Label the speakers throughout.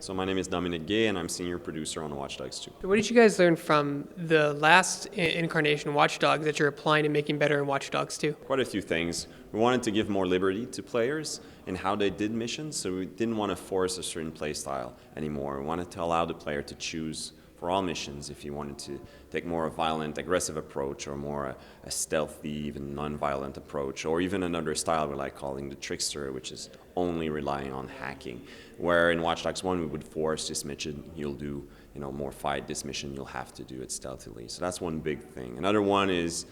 Speaker 1: So my name is Dominic Guay, and I'm senior producer on Watch Dogs 2.
Speaker 2: What did you guys learn from the last incarnation, Watch Dogs, that you're applying and making better in Watch Dogs 2?
Speaker 1: Quite a few things. We wanted to give more liberty to players in how they did missions, so we didn't want to force a certain play style anymore. We wanted to allow the player to choose for all missions if you wanted to take more a violent, aggressive approach or more a stealthy, even non-violent approach, or even another style we like calling the trickster, which is only relying on hacking. Where in Watch Dogs 1 we would force this mission, you'll do more fight, this mission you'll have to do it stealthily. So that's one big thing. Another one is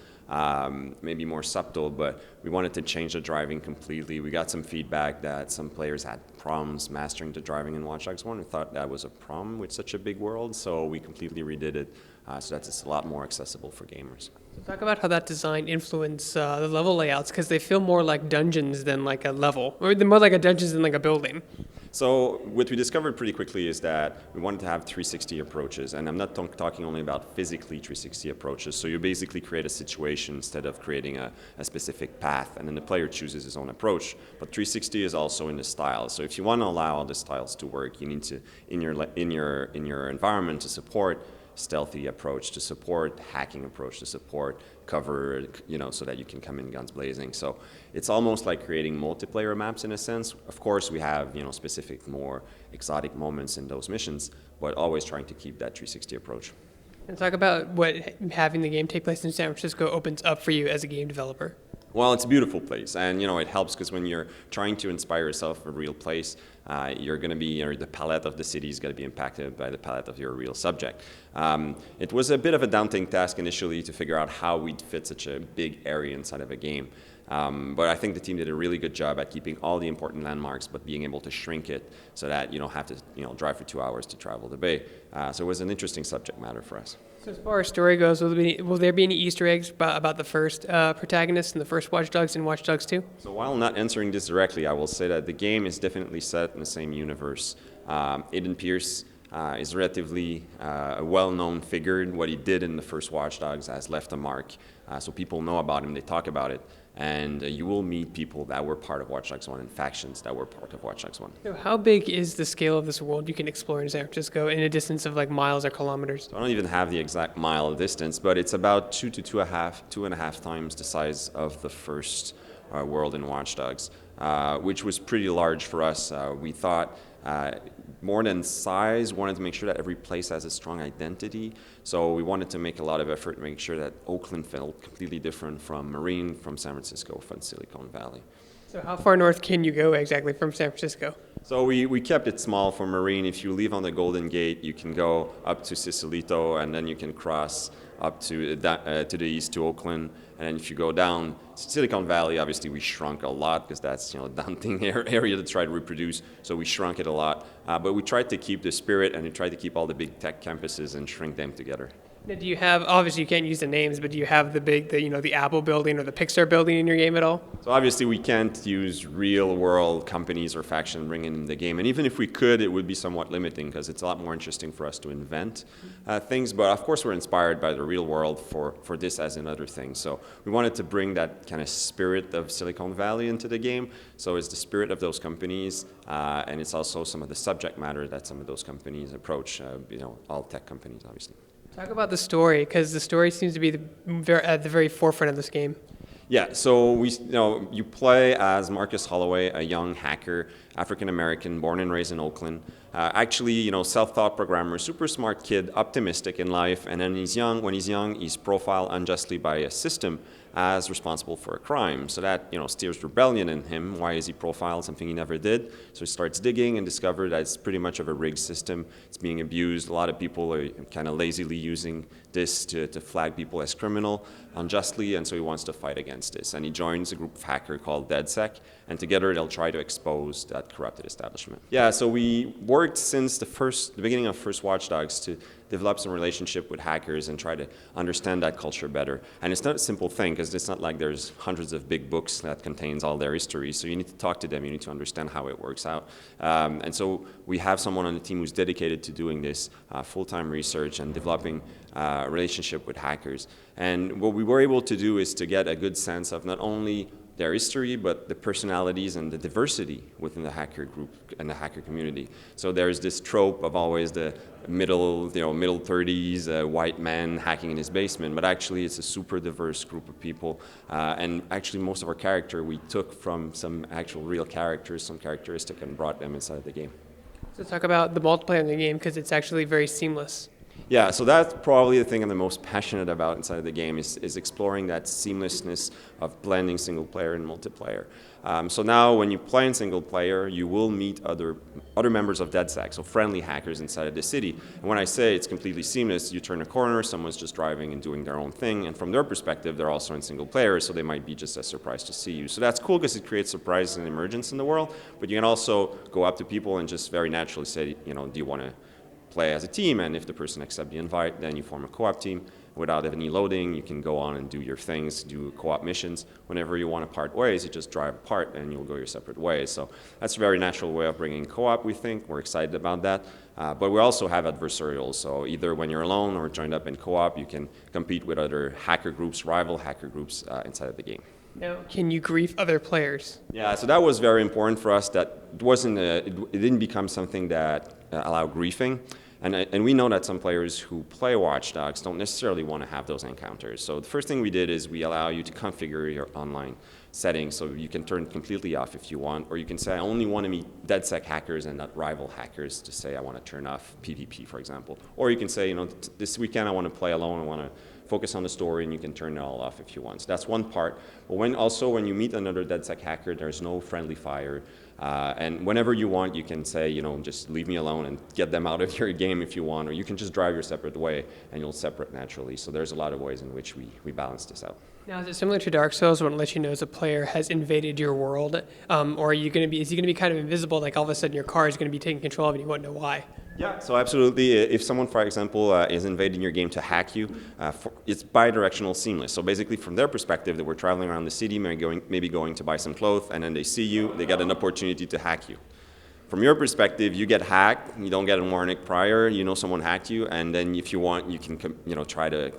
Speaker 1: maybe more subtle, but we wanted to change the driving completely. We got some feedback that some players had problems mastering the driving in Watch Dogs 1. We thought that was a problem with such a big world, so we completely redid it so that it's a lot more accessible for gamers.
Speaker 2: Talk about how that design influenced the level layouts, because they feel more like dungeons than like a level, or they're more like a dungeons than like a building.
Speaker 1: So what we discovered pretty quickly is that we wanted to have 360 approaches, and I'm not talking only about physically 360 approaches. So you basically create a situation instead of creating a specific path, and then the player chooses his own approach. But 360 is also in the style. So if you want to allow all the styles to work, you need to in your environment to support stealthy approach, to support hacking approach, to support cover, so that you can come in guns blazing. So it's almost like creating multiplayer maps in a sense. Of course, we have specific, more exotic moments in those missions, but always trying to keep that 360 approach.
Speaker 2: And talk about what having the game take place in San Francisco opens up for you as a game developer.
Speaker 1: Well, it's a beautiful place, and it helps because when you're trying to inspire yourself a real place, you're going to be, the palette of the city is going to be impacted by the palette of your real subject. It was a bit of a daunting task initially to figure out how we'd fit such a big area inside of a game. But I think the team did a really good job at keeping all the important landmarks, but being able to shrink it so that you don't have to drive for 2 hours to travel the bay. So it was an interesting subject matter for us.
Speaker 2: So as far as story goes, will there be any Easter eggs about the first protagonist in the first Watch Dogs and Watch Dogs 2?
Speaker 1: So while not answering this directly, I will say that the game is definitely set in the same universe. Aiden Pierce is relatively a well-known figure. What he did in the first Watch Dogs has left a mark. So people know about him, they talk about it. And you will meet people that were part of Watch Dogs 1 and factions that were part of Watch Dogs 1.
Speaker 2: So how big is the scale of this world you can explore in San Francisco in a distance of like miles or kilometers?
Speaker 1: So I don't even have the exact mile distance, but it's about two and a half times the size of the first world in Watch Dogs, which was pretty large for us. We thought more than size, wanted to make sure that every place has a strong identity. So we wanted to make a lot of effort to make sure that Oakland felt completely different from Marine, from San Francisco, from Silicon Valley.
Speaker 2: So how far north can you go exactly from San Francisco?
Speaker 1: So we kept it small for Marine. If you leave on the Golden Gate, you can go up to Cicelito, and then you can cross up to the east to Oakland. And then if you go down Silicon Valley, obviously we shrunk a lot because that's a daunting area to try to reproduce. So we shrunk it a lot. But we tried to keep the spirit, and we tried to keep all the big tech campuses and shrink them together.
Speaker 2: Now, do you have, obviously you can't use the names, but do you have the Apple building or the Pixar building in your game at all?
Speaker 1: So obviously we can't use real world companies or factions bringing in the game. And even if we could, it would be somewhat limiting because it's a lot more interesting for us to invent things. But of course we're inspired by the real world for this as in other things. So we wanted to bring that kind of spirit of Silicon Valley into the game. So it's the spirit of those companies, and it's also some of the subject matter that some of those companies approach, all tech companies obviously.
Speaker 2: Talk about the story, because the story seems to be at the very forefront of this game.
Speaker 1: Yeah, so you play as Marcus Holloway, a young hacker, African-American, born and raised in Oakland. Actually, self-taught programmer, super smart kid, optimistic in life, and then when he's young, he's profiled unjustly by a system as responsible for a crime. So that, steers rebellion in him. Why is he profiled? Something he never did. So he starts digging and discovers that it's pretty much of a rigged system. It's being abused. A lot of people are kind of lazily using this to flag people as criminal unjustly, and so he wants to fight against this. And he joins a group of hackers called DedSec, and together they'll try to expose that corrupted establishment. Yeah, so we worked since the beginning of first Watch Dogs to develop some relationship with hackers and try to understand that culture better. And it's not a simple thing because it's not like there's hundreds of big books that contains all their history. So you need to talk to them. You need to understand how it works out. And so we have someone on the team who's dedicated to doing this full-time research and developing a relationship with hackers. And what we were able to do is to get a good sense of not only their history, but the personalities and the diversity within the hacker group and the hacker community. So there's this trope of always the middle 30s white man hacking in his basement, but actually it's a super diverse group of people. And actually most of our character we took from some actual real characters, some characteristic, and brought them inside the game.
Speaker 2: So talk about the multiplayer in the game because it's actually very seamless.
Speaker 1: Yeah, so that's probably the thing I'm the most passionate about inside of the game is exploring that seamlessness of blending single player and multiplayer. So now when you play in single player, you will meet other members of DedSec, so friendly hackers inside of the city. And when I say it's completely seamless, you turn a corner, someone's just driving and doing their own thing, and from their perspective, they're also in single player, so they might be just as surprised to see you. So that's cool because it creates surprise and emergence in the world, but you can also go up to people and just very naturally say, do you want to play as a team, and if the person accepts the invite, then you form a co-op team. Without any loading, you can go on and do your things, do co-op missions. Whenever you want to part ways, you just drive apart and you'll go your separate ways. So that's a very natural way of bringing co-op, we think. We're excited about that. But we also have adversarials. So either when you're alone or joined up in co-op, you can compete with other hacker groups, rival hacker groups inside of the game.
Speaker 2: Now, can you grief other players?
Speaker 1: Yeah, so that was very important for us. That it didn't become something that allowed griefing. And we know that some players who play Watch Dogs don't necessarily want to have those encounters. So the first thing we did is we allow you to configure your online settings so you can turn it completely off if you want, or you can say I only want to meet DedSec hackers and not rival hackers to say I want to turn off PvP, for example. Or you can say, this weekend I want to play alone, I want to focus on the story, and you can turn it all off if you want. So that's one part. But when you meet another DedSec hacker, there's no friendly fire. And whenever you want, you can say, just leave me alone and get them out of your game if you want, or you can just drive your separate way and you'll separate naturally. So there's a lot of ways in which we balance this out.
Speaker 2: Now, is it similar to Dark Souls when it lets you know as a player has invaded your world? Or is he going to be kind of invisible, like all of a sudden your car is going to be taking control of it and you won't know why?
Speaker 1: Yeah, so absolutely. If someone, for example, is invading your game to hack you, it's bi-directional seamless. So basically, from their perspective, that we're traveling around the city, maybe going to buy some clothes, and then they see you, they get an opportunity to hack you. From your perspective, you get hacked, you don't get a warning prior, someone hacked you, and then if you want, you can try to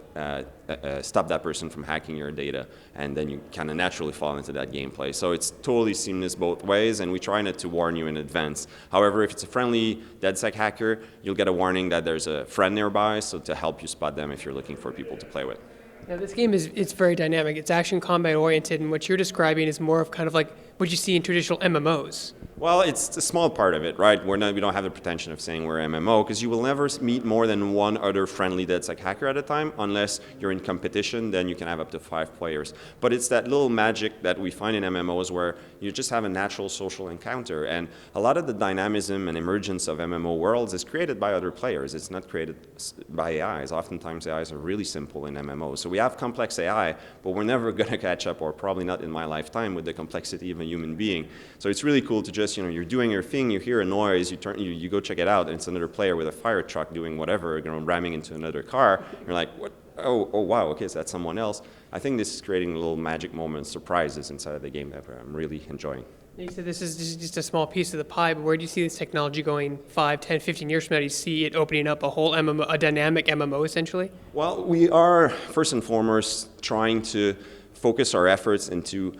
Speaker 1: stop that person from hacking your data, and then you kind of naturally fall into that gameplay. So it's totally seamless both ways, and we try not to warn you in advance. However, if it's a friendly DedSec hacker, you'll get a warning that there's a friend nearby, so to help you spot them if you're looking for people to play with.
Speaker 2: Now, this game it's very dynamic. It's action combat oriented, and what you're describing is more of kind of like what you see in traditional MMOs.
Speaker 1: Well, it's a small part of it, right? We don't have the pretension of saying we're MMO, because you will never meet more than one other friendly DedSec hacker at a time, unless you're in competition, then you can have up to 5 players. But it's that little magic that we find in MMOs where you just have a natural social encounter, and a lot of the dynamism and emergence of MMO worlds is created by other players. It's not created by AIs. Oftentimes AIs are really simple in MMOs. So we have complex AI, but we're never going to catch up, or probably not in my lifetime, with the complexity of a human being. So it's really cool to just, you're doing your thing, you hear a noise, you go check it out, and it's another player with a fire truck doing whatever, ramming into another car. You're like, what? Oh, wow, okay, so that's someone else. I think this is creating little magic moments, surprises inside of the game that I'm really enjoying.
Speaker 2: You said this is just a small piece of the pie, but where do you see this technology going 5, 10, 15 years from now? Do you see it opening up a whole MMO, a dynamic MMO, essentially?
Speaker 1: Well, we are, first and foremost, trying to focus our efforts into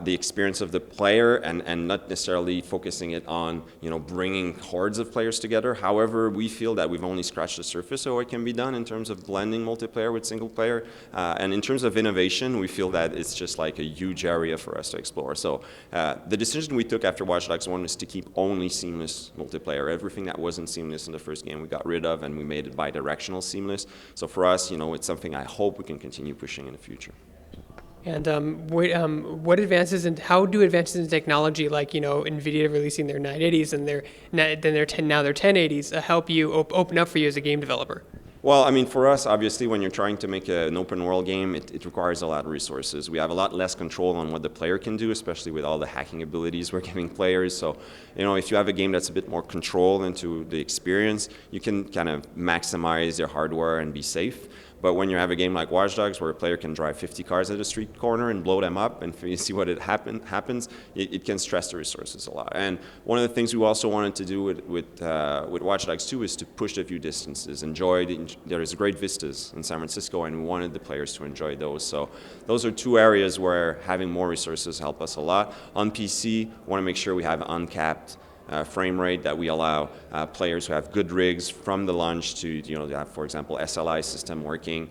Speaker 1: the experience of the player and not necessarily focusing it on bringing hordes of players together. However, we feel that we've only scratched the surface of what can be done in terms of blending multiplayer with single player. And in terms of innovation, we feel that it's just like a huge area for us to explore. So the decision we took after Watch Dogs 1 was to keep only seamless multiplayer. Everything that wasn't seamless in the first game we got rid of, and we made it bi-directional seamless. So for us, it's something I hope we can continue pushing in the future.
Speaker 2: And what advances and how do advances in technology, like NVIDIA releasing their 980s and their 1080s, help you open up for you as a game developer?
Speaker 1: Well, I mean, for us, obviously, when you're trying to make an open world game, it requires a lot of resources. We have a lot less control on what the player can do, especially with all the hacking abilities we're giving players. So, if you have a game that's a bit more control into the experience, you can kind of maximize your hardware and be safe. But when you have a game like Watch Dogs where a player can drive 50 cars at a street corner and blow them up, and you see what happens, it can stress the resources a lot. And one of the things we also wanted to do with Watch Dogs 2 is to push the view distances. There's great vistas in San Francisco, and we wanted the players to enjoy those. So those are two areas where having more resources help us a lot. On PC, we want to make sure we have uncapped frame rate, that we allow players who have good rigs from the launch to, have, for example, SLI system working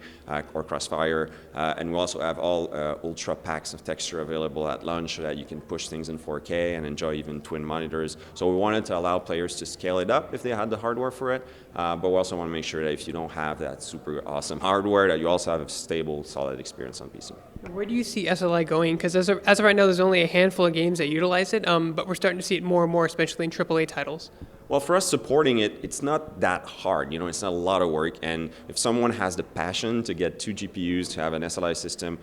Speaker 1: or Crossfire. And we also have all ultra packs of texture available at launch so that you can push things in 4K and enjoy even twin monitors. So we wanted to allow players to scale it up if they had the hardware for it. But we also want to make sure that if you don't have that super awesome hardware, that you also have a stable, solid experience on PC.
Speaker 2: Where do you see SLI going? Because as of right now, there's only a handful of games that utilize it, but we're starting to see it more and more, especially in AAA titles.
Speaker 1: Well, for us supporting it, it's not that hard. It's not a lot of work. And if someone has the passion to get 2 GPUs to have an SLI system,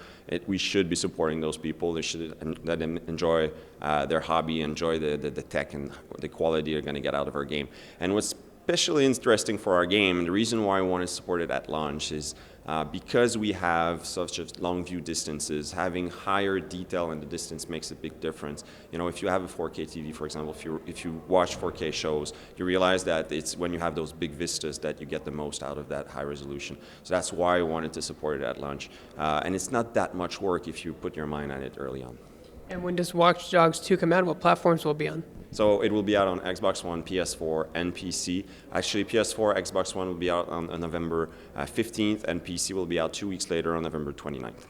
Speaker 1: we should be supporting those people. They should let them enjoy their hobby, enjoy the tech and the quality they're going to get out of our game. And what's especially interesting for our game, the reason why I want to support it at launch is because we have such long view distances, having higher detail in the distance makes a big difference. If you have a 4K TV, for example, if you watch 4K shows, you realize that it's when you have those big vistas that you get the most out of that high resolution. So that's why I wanted to support it at launch. And it's not that much work if you put your mind on it early on.
Speaker 2: And when does Watch Dogs 2 come out? What platforms will it be on?
Speaker 1: So it will be out on Xbox One, PS4, and PC. Actually, PS4, Xbox One will be out on November 15th, and PC will be out 2 weeks later on November 29th.